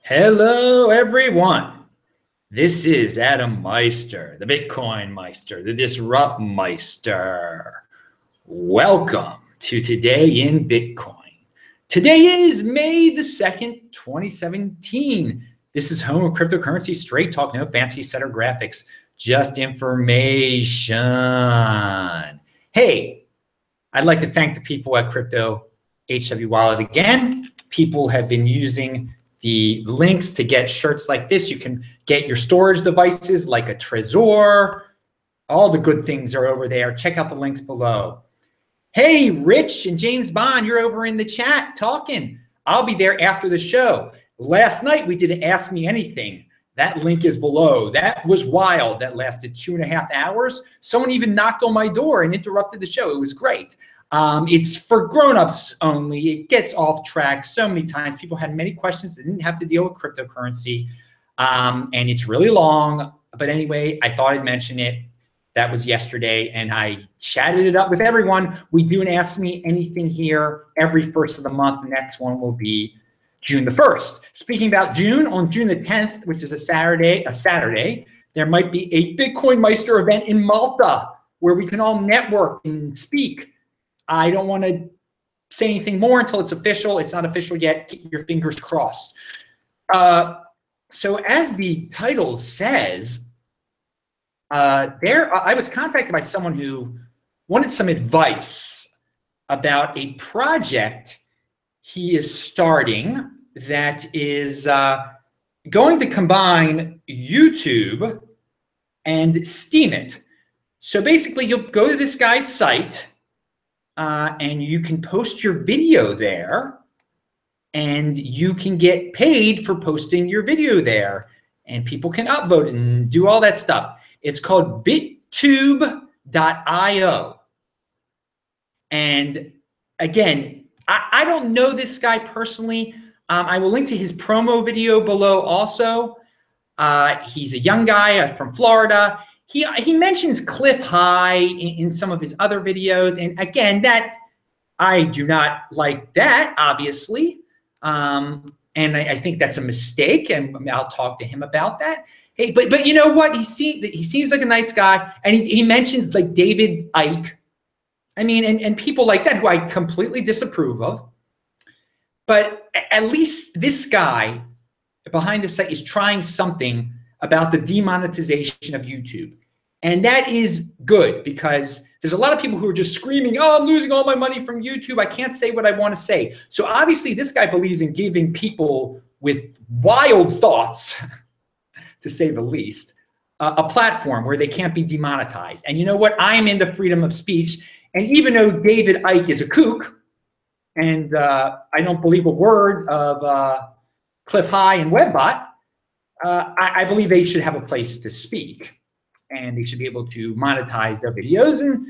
Hello, everyone. This is Adam Meister, the BitcoinMeister, the DisruptMeister. Welcome to Today in Bitcoin. Today is May the 2nd, 2017. This is home of cryptocurrency, straight talk, no fancy setter graphics, just information. Hey, I'd like to thank the people at Crypto HW Wallet again. People have been using the links to get shirts like this. You can get your storage devices like a Trezor. All the good things are over there. Check out the links below. Hey, Rich and James Bond, you're over in the chat talking. I'll be there after the show. Last night we did an Ask Me Anything. That link is below. That was wild. That lasted 2.5 hours. Someone even knocked on my door and interrupted the show. It was great. It's for grown-ups only. It gets off track so many times. People had many questions that didn't have to deal with cryptocurrency. And it's really long. But anyway, I thought I'd mention it. That was yesterday, and I chatted it up with everyone. We do an Ask Me Anything here every first of the month. The next one will be June the 1st. Speaking about June, on June the 10th, which is a Saturday, there might be a BitcoinMeister event in Malta where we can all network and speak. I don't want to say anything more until it's official. It's not official yet. Keep your fingers crossed. So as the title says, I was contacted by someone who wanted some advice about a project he is starting that is going to combine YouTube and Steemit. So basically, you'll go to this guy's site, and you can post your video there, and you can get paid for posting your video there, and people can upvote and do all that stuff. It's called bittube.io. And again, I don't know this guy personally. I will link to his promo video below also. He's a young guy from Florida. He mentions Cliff High in some of his other videos. And again, that I do not like that, obviously. And I think that's a mistake, and I'll talk to him about that. Hey, but you know what? He seems like a nice guy, and he mentions like David Icke. I mean, and people like that who I completely disapprove of. But at least this guy behind the site is trying something about the demonetization of YouTube. And that is good, because there's a lot of people who are just screaming, oh, I'm losing all my money from YouTube. I can't say what I want to say. So obviously this guy believes in giving people with wild thoughts, to say the least, a platform where they can't be demonetized. And you know what? I'm into freedom of speech. And even though David Icke is a kook, and I don't believe a word of Cliff High and Webbot, I believe they should have a place to speak. And they should be able to monetize their videos and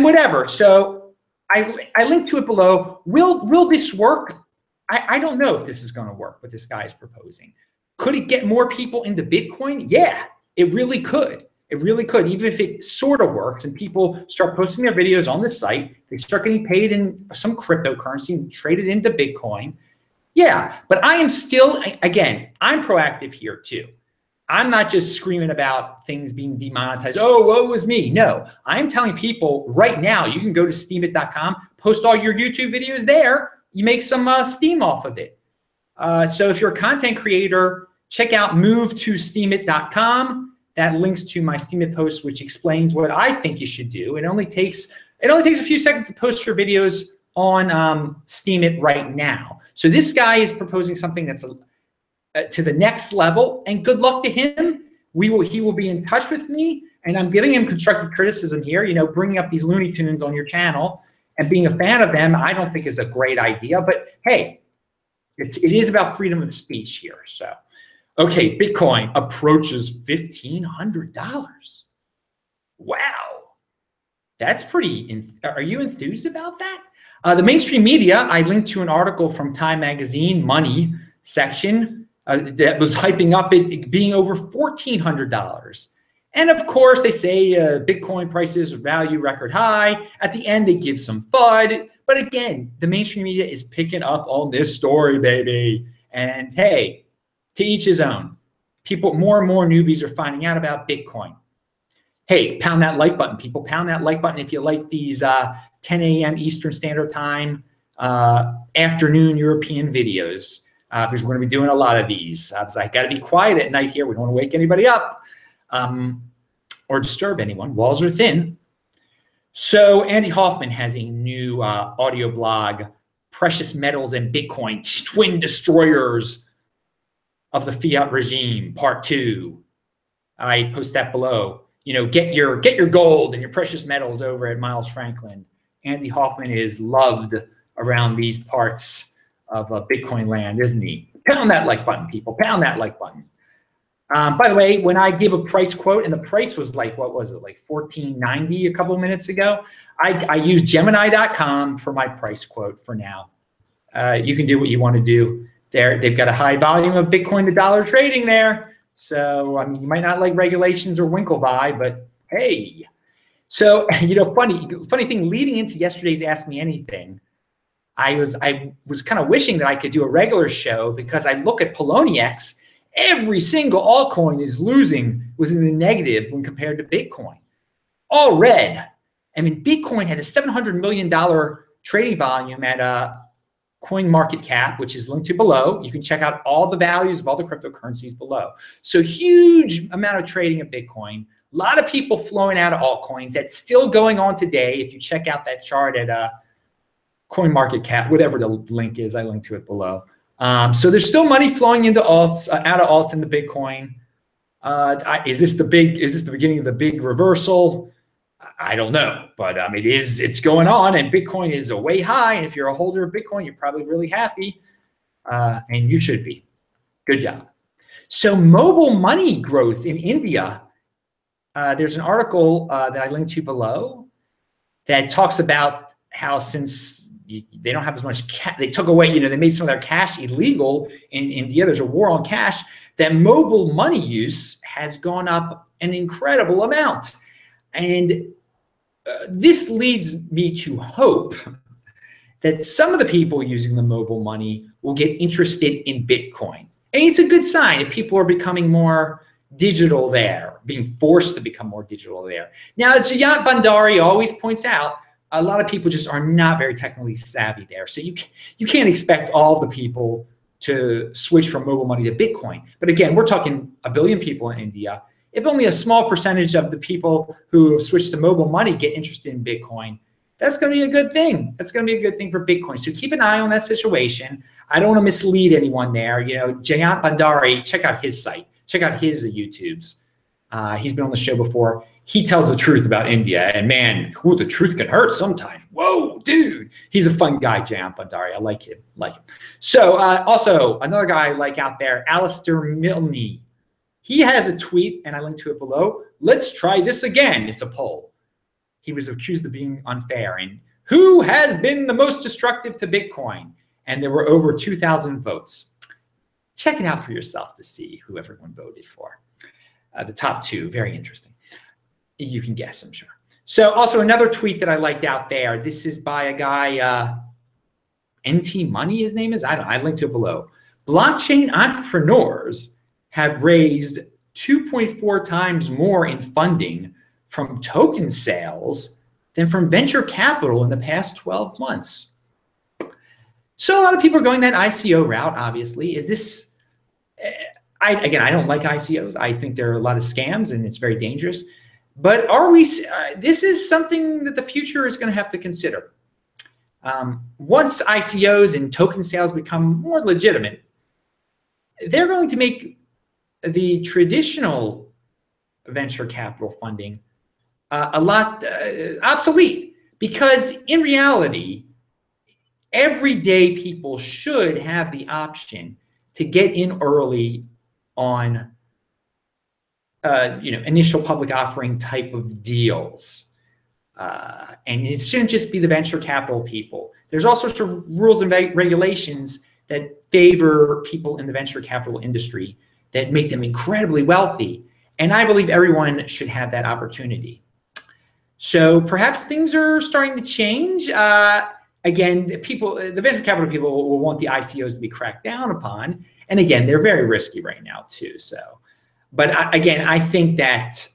whatever. So I linked to it below. Will this work? I don't know if this is going to work, what this guy is proposing. Could it get more people into Bitcoin? Yeah, it really could. It really could. Even if it sort of works and people start posting their videos on the site, they start getting paid in some cryptocurrency and trade it into Bitcoin. Yeah, but I am still, again, I'm proactive here too. I'm not just screaming about things being demonetized. Oh, woe is me. No, I'm telling people right now, you can go to steemit.com, post all your YouTube videos there. You make some steam off of it. So if you're a content creator, check out move-to-steemit.com. That links to my Steemit post, which explains what I think you should do. It only takes a few seconds to post your videos on Steemit right now. So this guy is proposing something that's to the next level, and good luck to him. He will be in touch with me, and I'm giving him constructive criticism here. You know, bringing up these Looney Tunes on your channel and being a fan of them, I don't think is a great idea. But hey, it is about freedom of speech here. So, okay, Bitcoin approaches $1,500. Wow, that's pretty. Are you enthused about that? The mainstream media, I linked to an article from Time Magazine, Money section, that was hyping up it being over $1,400. And of course, they say Bitcoin prices value record high. At the end, they give some FUD. But again, the mainstream media is picking up on this story, baby. And hey, To each his own. People, more and more newbies are finding out about Bitcoin. Hey, pound that like button, people. Pound that like button if you like these 10 a.m. Eastern Standard Time afternoon European videos, because we're going to be doing a lot of these. I got to be quiet at night here. We don't want to wake anybody up or disturb anyone. Walls are thin. So Andy Hoffman has a new audio blog, Precious Metals and Bitcoin, Twin Destroyers of the Fiat Regime, Part 2. I post that below. You know, get your gold and your precious metals over at Miles Franklin. Andy Hoffman is loved around these parts of Bitcoin land, isn't he? Pound that like button, people. Pound that like button. By the way, when I give a price quote, and the price was like, what was it, like $14.90 a couple of minutes ago, I use Gemini.com for my price quote for now. You can do what you want to do there. They've got a high volume of Bitcoin to dollar trading there. So, I mean, you might not like regulations or Winklevi, but hey. So, you know, funny thing, leading into yesterday's Ask Me Anything, I was kind of wishing that I could do a regular show, because I look at Poloniex, every single altcoin was in the negative when compared to Bitcoin. All red. I mean, Bitcoin had a $700 million trading volume at CoinMarketCap, which is linked to below. You can check out all the values of all the cryptocurrencies below. So huge amount of trading of Bitcoin. A lot of people flowing out of altcoins. That's still going on today. If you check out that chart at CoinMarketCap, whatever the link is, I link to it below. So there's still money flowing into alts, out of alts into Bitcoin. Is this the beginning of the big reversal? I don't know, but it's going on, and Bitcoin is a way high. And if you're a holder of Bitcoin, you're probably really happy, and you should be. Good job. So mobile money growth in India. There's an article that I linked to below that talks about how, since they don't have as much cash, they took away, they made some of their cash illegal in India. There's a war on cash. That mobile money use has gone up an incredible amount. And this leads me to hope that some of the people using the mobile money will get interested in Bitcoin. And it's a good sign if people are becoming more digital there, being forced to become more digital there. Now, as Jayant Bhandari always points out, a lot of people just are not very technically savvy there. So you can't expect all the people to switch from mobile money to Bitcoin. But again, we're talking 1 billion people in India. If only a small percentage of the people who have switched to mobile money get interested in Bitcoin, that's going to be a good thing. That's going to be a good thing for Bitcoin. So keep an eye on that situation. I don't want to mislead anyone there. Jayant Bhandari, check out his site. Check out his YouTubes. He's been on the show before. He tells the truth about India, and man, the truth can hurt sometimes. Whoa, dude. He's a fun guy, Jayant Bhandari. I like him. So also another guy I like out there, Alistair Milne. He has a tweet, and I link to it below. Let's try this again. It's a poll. He was accused of being unfair. And who has been the most destructive to Bitcoin? And there were over 2,000 votes. Check it out for yourself to see who everyone voted for. The top 2, very interesting. You can guess, I'm sure. So also another tweet that I liked out there. This is by a guy, NT Money, his name is. I linked to it below. Blockchain entrepreneurs have raised 2.4 times more in funding from token sales than from venture capital in the past 12 months. So a lot of people are going that ICO route, obviously. Is this, again, I don't like ICOs. I think there are a lot of scams and it's very dangerous. But this is something that the future is going to have to consider. Once ICOs and token sales become more legitimate, they're going to make the traditional venture capital funding a lot obsolete, because in reality, everyday people should have the option to get in early on initial public offering type of deals. And it shouldn't just be the venture capital people. There's all sorts of rules and regulations that favor people in the venture capital industry that make them incredibly wealthy. And I believe everyone should have that opportunity. So perhaps things are starting to change. again, the venture capital people will want the ICOs to be cracked down upon. And again, they're very risky right now too. So, but again, I think that,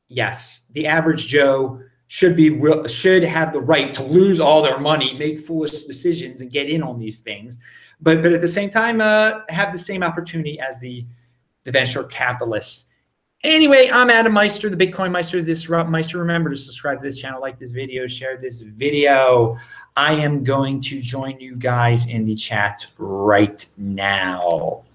yes, the average Joe should have the right to lose all their money, make foolish decisions, and get in on these things, but at the same time have the same opportunity as the venture capitalists. Anyway, I'm Adam Meister, the BitcoinMeister, Disrupt Meister. Remember to subscribe to this channel, like this video, share this video. I am going to join you guys in the chat right now.